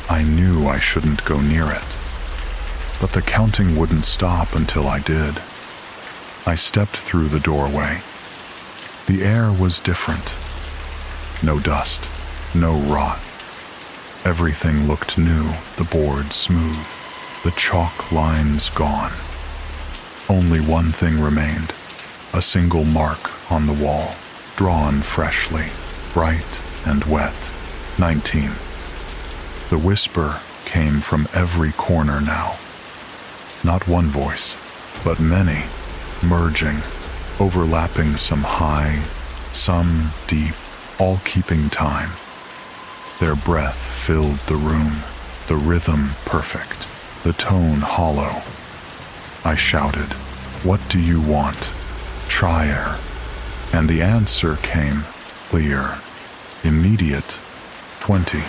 I knew I shouldn't go near it, but the counting wouldn't stop until I did. I stepped through the doorway. The air was different. No dust, no rot. Everything looked new, the board smooth, the chalk lines gone. Only one thing remained, a single mark on the wall, drawn freshly, bright and wet. 19. The whisper came from every corner now. Not one voice, but many, merging, overlapping, some high, some deep, all keeping time. Their breath filled the room, the rhythm perfect, the tone hollow. I shouted, "What do you want? Try air." And the answer came, clear, immediate, 20.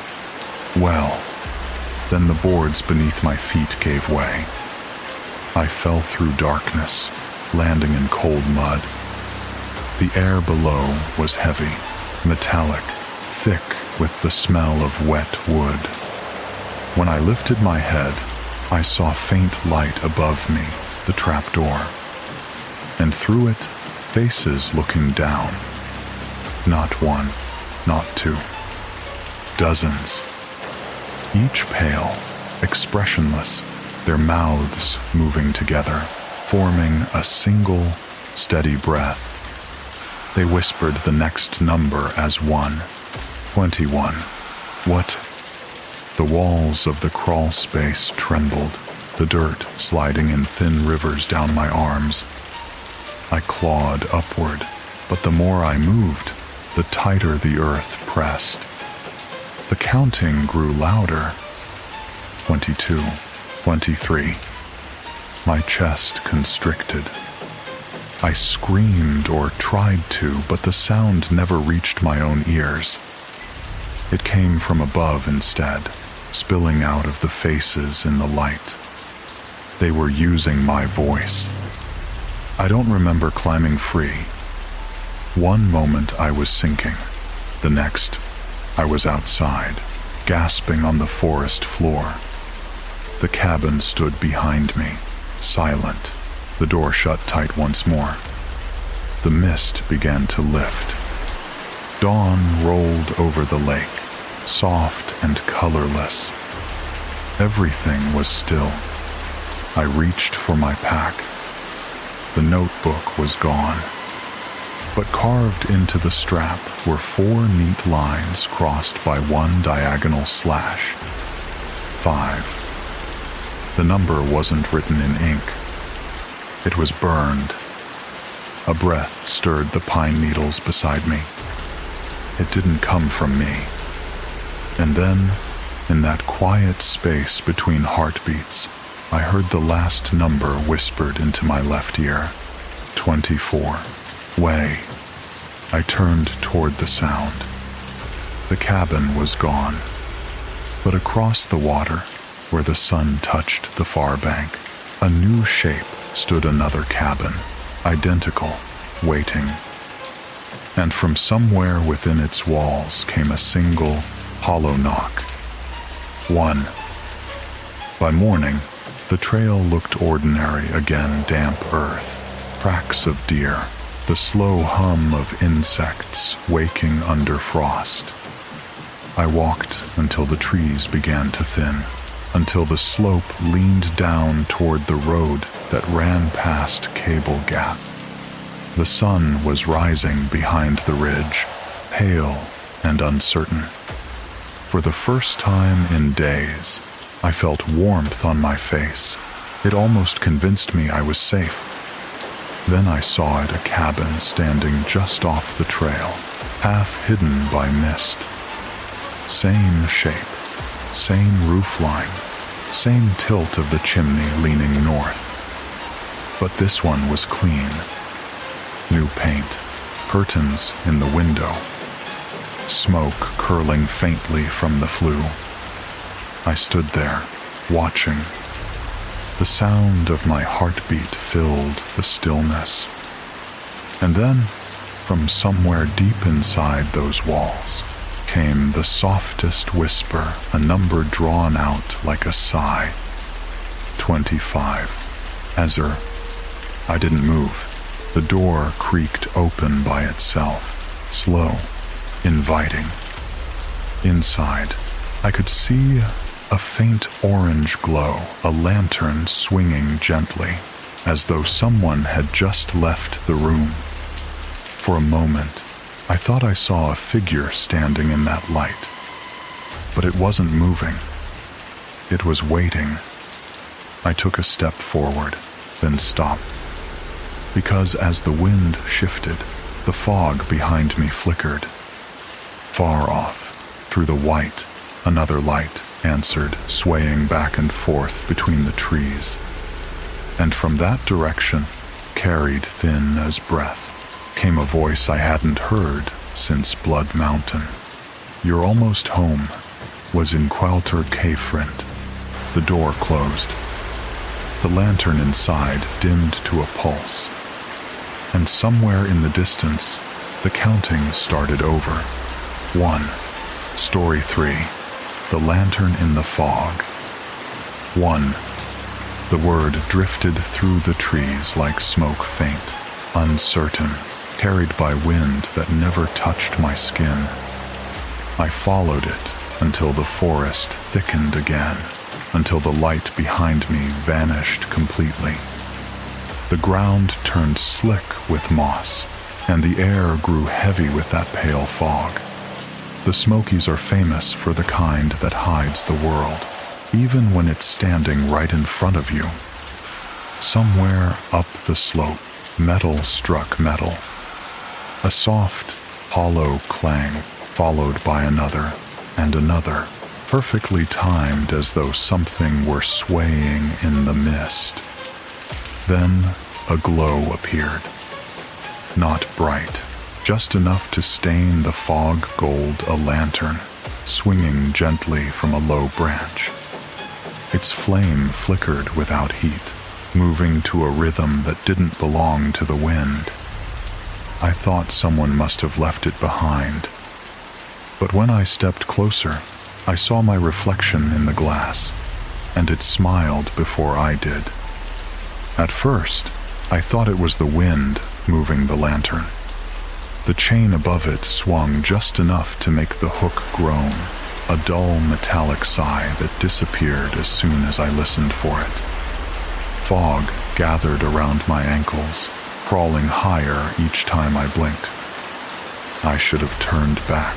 Well, then the boards beneath my feet gave way. I fell through darkness, landing in cold mud. The air below was heavy, metallic, thick with the smell of wet wood. When I lifted my head, I saw faint light above me, the trapdoor, and through it, faces looking down. Not one, not two, dozens, each pale, expressionless, their mouths moving together, forming a single, steady breath. They whispered the next number as one. 21. What? The walls of the crawl space trembled, the dirt sliding in thin rivers down my arms. I clawed upward, but the more I moved, the tighter the earth pressed. The counting grew louder. 22, 23. My chest constricted. I screamed or tried to, but the sound never reached my own ears. It came from above instead, spilling out of the faces in the light. They were using my voice. I don't remember climbing free. One moment I was sinking. The next, I was outside, gasping on the forest floor. The cabin stood behind me, silent, the door shut tight once more. The mist began to lift. Dawn rolled over the lake, soft and colorless. Everything was still. I reached for my pack. The notebook was gone. But carved into the strap were 4 neat lines crossed by one diagonal slash. 5. The number wasn't written in ink. It was burned. A breath stirred the pine needles beside me. It didn't come from me. And then, in that quiet space between heartbeats, I heard the last number whispered into my left ear. 24. Way. I turned toward the sound. The cabin was gone. But across the water, where the sun touched the far bank, a new shape stood, another cabin, identical, waiting. And from somewhere within its walls came a single, hollow knock. 1. By morning, the trail looked ordinary again, damp earth, tracks of deer, the slow hum of insects waking under frost. I walked until the trees began to thin, until the slope leaned down toward the road that ran past Cable Gap. The sun was rising behind the ridge, pale and uncertain. For the first time in days, I felt warmth on my face. It almost convinced me I was safe. Then I saw it, a cabin standing just off the trail, half hidden by mist. Same shape, same roof line, same tilt of the chimney leaning north. But this one was clean. New paint, curtains in the window, smoke curling faintly from the flue. I stood there, watching. The sound of my heartbeat filled the stillness. And then, from somewhere deep inside those walls, came the softest whisper, a number drawn out like a sigh. 25. Ezer. I didn't move. The door creaked open by itself, slow, inviting. Inside, I could see a faint orange glow, a lantern swinging gently, as though someone had just left the room. For a moment, I thought I saw a figure standing in that light, but it wasn't moving. It was waiting. I took a step forward, then stopped, because as the wind shifted, the fog behind me flickered. Far off, through the white, another light answered, swaying back and forth between the trees. And from that direction, carried thin as breath, came a voice I hadn't heard since Blood Mountain. "You're almost home," was in Qualter K-friend. The door closed. The lantern inside dimmed to a pulse. And somewhere in the distance, the counting started over. 1. Story 3. The Lantern in the Fog. 1. The word drifted through the trees like smoke faint, uncertain, carried by wind that never touched my skin. I followed it until the forest thickened again, until the light behind me vanished completely. The ground turned slick with moss, and the air grew heavy with that pale fog. The Smokies are famous for the kind that hides the world, even when it's standing right in front of you. Somewhere up the slope, metal struck metal. A soft, hollow clang, followed by another and another, perfectly timed as though something were swaying in the mist. Then a glow appeared. Not bright, just enough to stain the fog gold a lantern, swinging gently from a low branch. Its flame flickered without heat, moving to a rhythm that didn't belong to the wind. I thought someone must have left it behind. But when I stepped closer, I saw my reflection in the glass, and it smiled before I did. At first, I thought it was the wind moving the lantern. The chain above it swung just enough to make the hook groan, a dull metallic sigh that disappeared as soon as I listened for it. Fog gathered around my ankles, crawling higher each time I blinked. I should have turned back.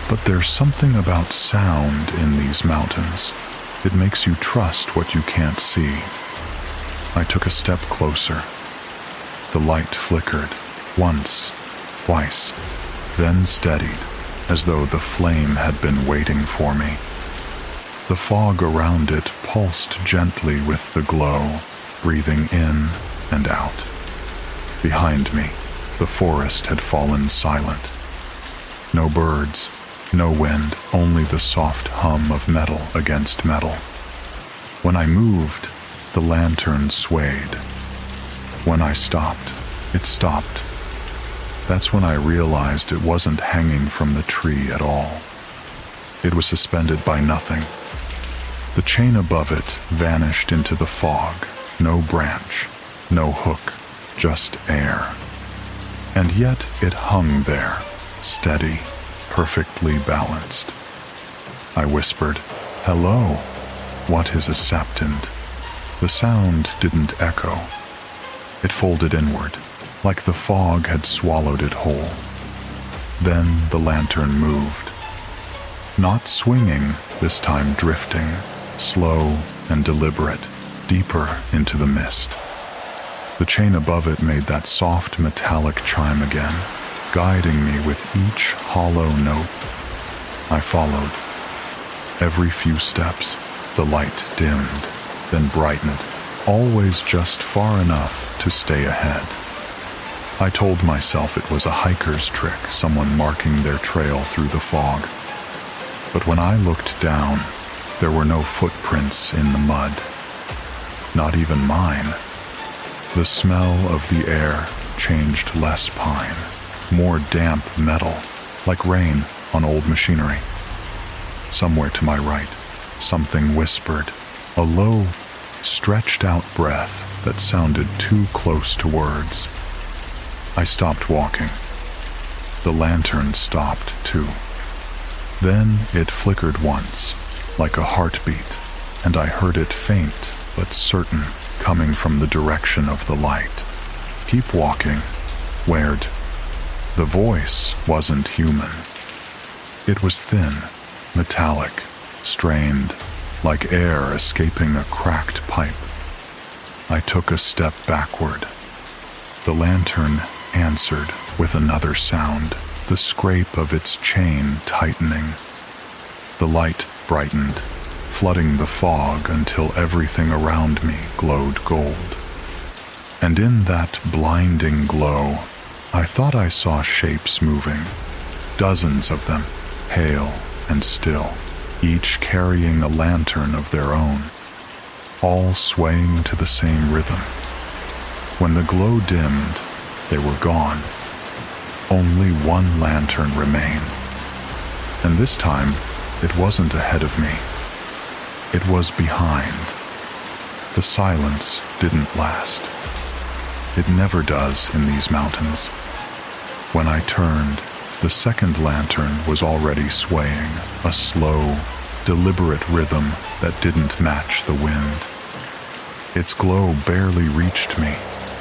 But there's something about sound in these mountains. It makes you trust what you can't see. I took a step closer. The light flickered, once, twice, then steadied, as though the flame had been waiting for me. The fog around it pulsed gently with the glow, breathing in and out. Behind me, the forest had fallen silent. No birds, no wind, only the soft hum of metal against metal. When I moved, the lantern swayed. When I stopped, it stopped. That's when I realized it wasn't hanging from the tree at all. It was suspended by nothing. The chain above it vanished into the fog. No branch, no hook, just air. And yet it hung there, steady, perfectly balanced. I whispered, "Hello, what is a septend?" The sound didn't echo. It folded inward, like the fog had swallowed it whole. Then the lantern moved. Not swinging, this time drifting, slow and deliberate, deeper into the mist. The chain above it made that soft metallic chime again, guiding me with each hollow note. I followed. Every few steps, the light dimmed, then brightened, always just far enough to stay ahead. I told myself it was a hiker's trick, someone marking their trail through the fog. But when I looked down, there were no footprints in the mud. Not even mine. The smell of the air changed, less pine, more damp metal, like rain on old machinery. Somewhere to my right, something whispered, a low, stretched-out breath that sounded too close to words. I stopped walking. The lantern stopped, too. Then it flickered once, like a heartbeat, and I heard it faint but certain, coming from the direction of the light. "Keep walking." "Where'd?" The voice wasn't human. It was thin, metallic, strained, like air escaping a cracked pipe. I took a step backward. The lantern answered with another sound, the scrape of its chain tightening. The light brightened, flooding the fog until everything around me glowed gold. And in that blinding glow, I thought I saw shapes moving, dozens of them, pale and still, each carrying a lantern of their own, all swaying to the same rhythm. When the glow dimmed, they were gone. Only one lantern remained. And this time, it wasn't ahead of me. It was behind. The silence didn't last. It never does in these mountains. When I turned, the second lantern was already swaying, a slow, deliberate rhythm that didn't match the wind. Its glow barely reached me,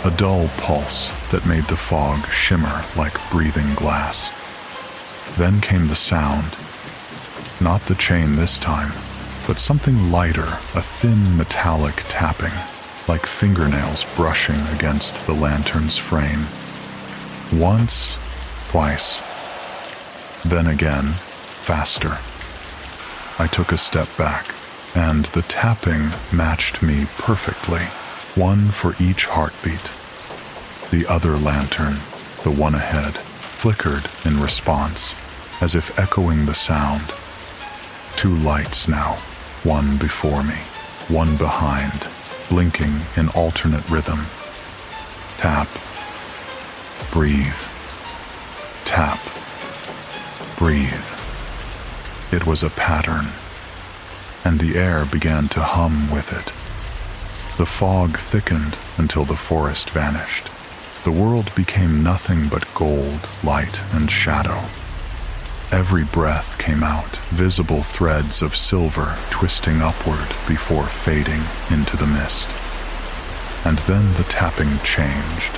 a dull pulse that made the fog shimmer like breathing glass. Then came the sound. Not the chain this time, but something lighter, a thin metallic tapping, like fingernails brushing against the lantern's frame. Once, twice, then again, faster. I took a step back, and the tapping matched me perfectly, one for each heartbeat. The other lantern, the one ahead, flickered in response, as if echoing the sound. Two lights now, one before me, one behind, blinking in alternate rhythm. Tap, breathe, tap, breathe. It was a pattern, and the air began to hum with it. The fog thickened until the forest vanished. The world became nothing but gold, light, and shadow. Every breath came out, visible threads of silver twisting upward before fading into the mist. And then the tapping changed.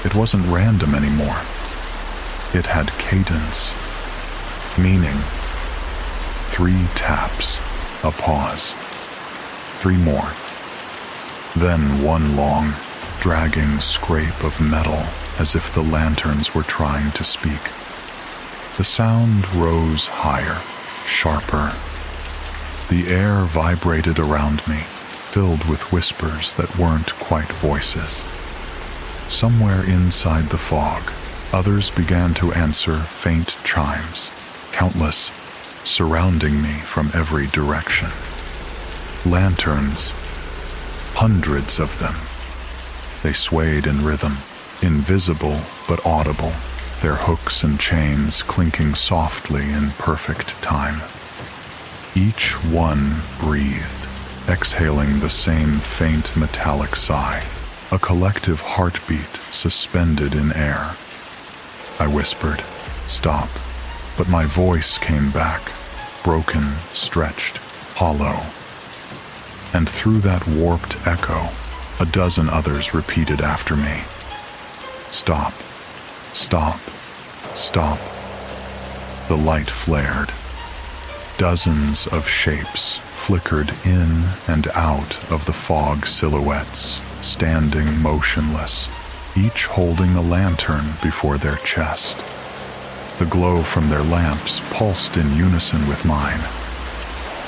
It wasn't random anymore. It had cadence, meaning. 3 taps, a pause. 3 more. Then one long, dragging scrape of metal as if the lanterns were trying to speak. The sound rose higher, sharper. The air vibrated around me, filled with whispers that weren't quite voices. Somewhere inside the fog, others began to answer faint chimes, countless, surrounding me from every direction. Lanterns, hundreds of them. They swayed in rhythm, invisible but audible, their hooks and chains clinking softly in perfect time. Each one breathed, exhaling the same faint metallic sigh, a collective heartbeat suspended in air. I whispered, "Stop," but my voice came back, broken, stretched, hollow. And through that warped echo, a dozen others repeated after me. "Stop, stop, stop." The light flared. Dozens of shapes flickered in and out of the fog silhouettes, standing motionless, each holding a lantern before their chest. The glow from their lamps pulsed in unison with mine.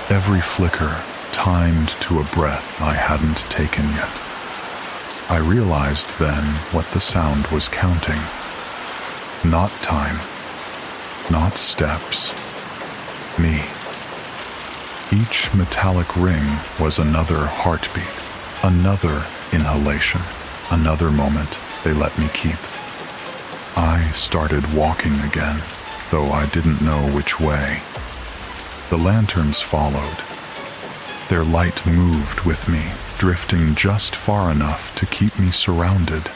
Every flicker timed to a breath I hadn't taken yet. I realized then what the sound was counting. Not time, not steps, me. Each metallic ring was another heartbeat, another inhalation, another moment they let me keep. I started walking again, though I didn't know which way. The lanterns followed. Their light moved with me, drifting just far enough to keep me surrounded.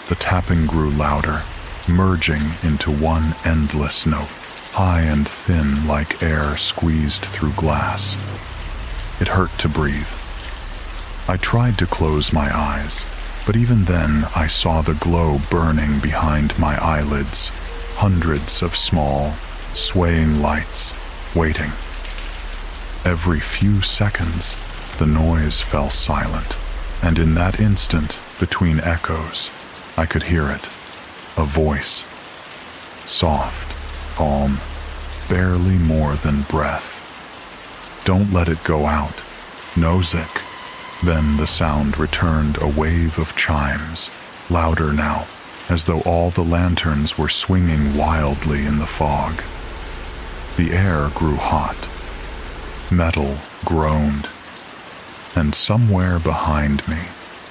The tapping grew louder, merging into one endless note, high and thin like air squeezed through glass. It hurt to breathe. I tried to close my eyes, But even then, I saw the glow burning behind my eyelids, hundreds of small, swaying lights, waiting. Every few seconds, the noise fell silent, and in that instant, between echoes, I could hear it, a voice, soft, calm, barely more than breath. "Don't let it go out. No, Zik." Then the sound returned, a wave of chimes, louder now, as though all the lanterns were swinging wildly in the fog. The air grew hot. Metal groaned. And somewhere behind me,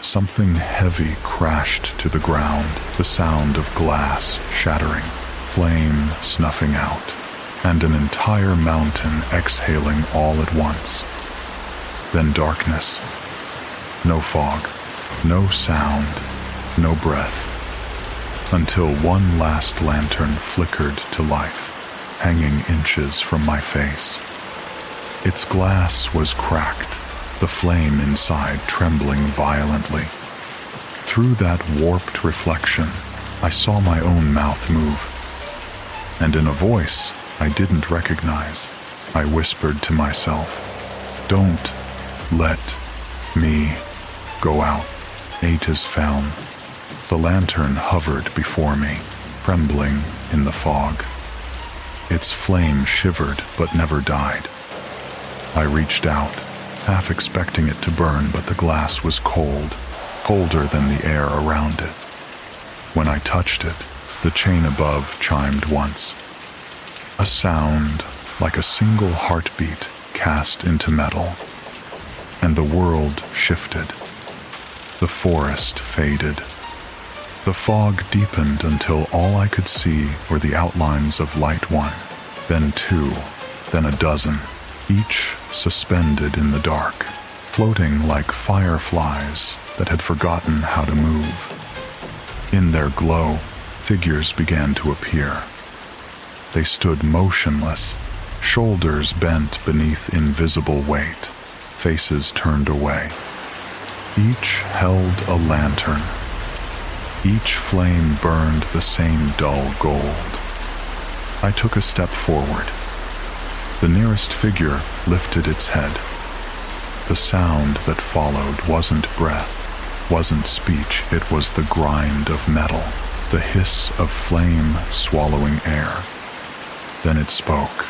something heavy crashed to the ground, the sound of glass shattering, flame snuffing out, and an entire mountain exhaling all at once. Then darkness. No fog, no sound, no breath, until one last lantern flickered to life, hanging inches from my face. Its glass was cracked, the flame inside trembling violently. Through that warped reflection, I saw my own mouth move, and in a voice I didn't recognize, I whispered to myself, "Don't let me go out." Ata's found. The lantern hovered before me, trembling in the fog. Its flame shivered but never died. I reached out, half expecting it to burn, but the glass was cold, colder than the air around it. When I touched it, the chain above chimed once. A sound like a single heartbeat cast into metal, and the world shifted. The forest faded. The fog deepened until all I could see were the outlines of light one, then two, then a dozen, each suspended in the dark, floating like fireflies that had forgotten how to move. In their glow, figures began to appear. They stood motionless, shoulders bent beneath invisible weight, faces turned away. Each held a lantern. Each flame burned the same dull gold. I took a step forward. The nearest figure lifted its head. The sound that followed wasn't breath, wasn't speech, it was the grind of metal, the hiss of flame swallowing air. Then it spoke.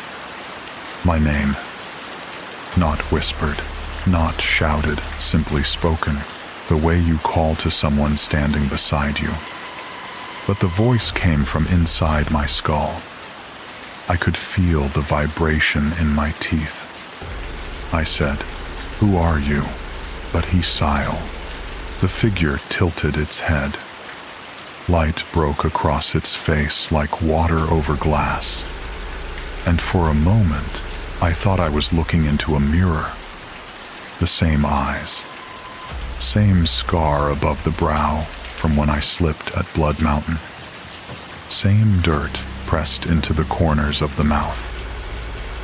My name. Not whispered, not shouted, simply spoken, the way you call to someone standing beside you. But the voice came from inside my skull. I could feel the vibration in my teeth. I said, "Who are you?" But he sighed. The figure tilted its head. Light broke across its face like water over glass. And for a moment, I thought I was looking into a mirror. The same eyes. Same scar above the brow from when I slipped at Blood Mountain. Same dirt pressed into the corners of the mouth.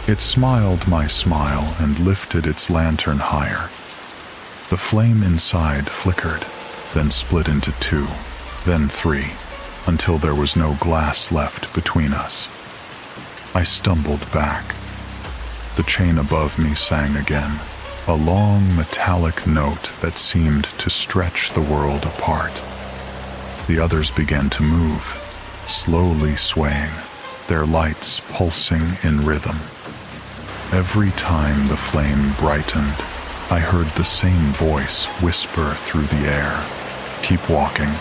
It smiled my smile and lifted its lantern higher. The flame inside flickered, then split into two, then three, until there was no glass left between us. I stumbled back. The chain above me sang again, a long metallic note that seemed to stretch the world apart. The others began to move, slowly swaying, their lights pulsing in rhythm. Every time the flame brightened, I heard the same voice whisper through the air, "Keep walking."